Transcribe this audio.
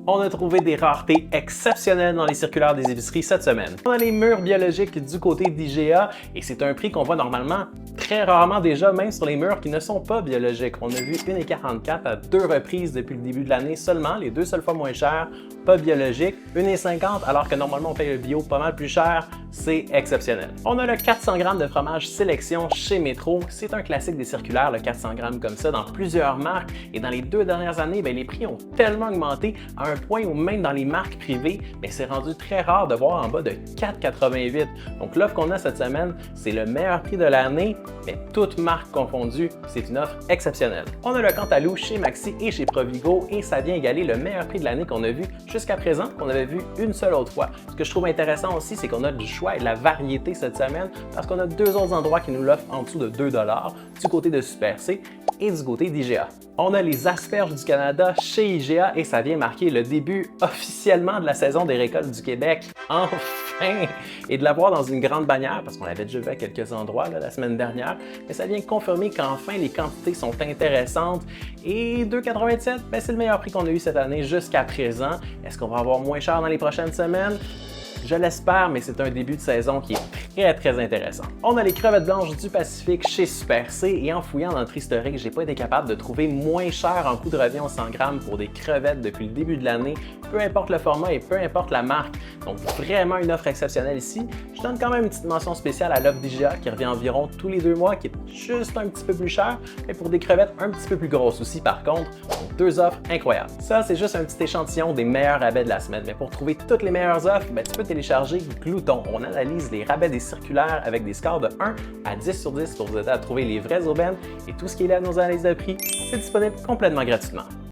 On a trouvé des raretés exceptionnelles dans les circulaires des épiceries cette semaine. On a les mûres biologiques du côté d'IGA et c'est un prix qu'on voit normalement très rarement déjà, même sur les mûres qui ne sont pas biologiques. On a vu 1,44 à 2 reprises depuis le début de l'année seulement, les deux seules fois moins chères, pas biologiques. 1,50 alors que normalement on paye le bio pas mal plus cher, c'est exceptionnel. On a le 400 g de fromage sélection chez Métro. C'est un classique des circulaires, le 400 g comme ça, dans plusieurs marques. Et dans les 2 dernières années, les prix ont tellement augmenté à un point où même dans les marques privées, c'est rendu très rare de voir en bas de 4,88. Donc l'offre qu'on a cette semaine, c'est le meilleur prix de l'année, mais toutes marques confondues, c'est une offre exceptionnelle. On a le Cantalou chez Maxi et chez Provigo et ça vient égaler le meilleur prix de l'année qu'on a vu jusqu'à présent, qu'on avait vu une seule autre fois. Ce que je trouve intéressant aussi, c'est qu'on a du choix et de la variété cette semaine parce qu'on a 2 autres endroits qui nous l'offrent en dessous de 2 du côté de Super C et du côté d'IGA. On a les asperges du Canada chez IGA et ça vient marquer le début officiellement de la saison des récoltes du Québec. Enfin! Et de l'avoir dans une grande bannière, parce qu'on l'avait déjà vu à quelques endroits la semaine dernière, mais ça vient confirmer qu'enfin les quantités sont intéressantes. Et 2,87, c'est le meilleur prix qu'on a eu cette année jusqu'à présent. Est-ce qu'on va avoir moins cher dans les prochaines semaines? Je l'espère, mais c'est un début de saison qui est très intéressant. On a les crevettes blanches du Pacifique chez Super C et en fouillant dans notre historique, j'ai pas été capable de trouver moins cher en coût de revient au 100 g pour des crevettes depuis le début de l'année, peu importe le format et peu importe la marque. Donc vraiment une offre exceptionnelle ici. Je donne quand même une petite mention spéciale à l'offre d'IGA qui revient environ tous les 2 mois, qui est juste un petit peu plus cher, mais pour des crevettes un petit peu plus grosses aussi par contre. Donc 2 offres incroyables. Ça, c'est juste un petit échantillon des meilleurs rabais de la semaine, mais pour trouver toutes les meilleures offres, tu peux télécharger Glouton. On analyse les rabais des circulaires avec des scores de 1 à 10 sur 10 pour vous aider à trouver les vraies aubaines et tout ce qui est là dans nos analyses de prix, c'est disponible complètement gratuitement.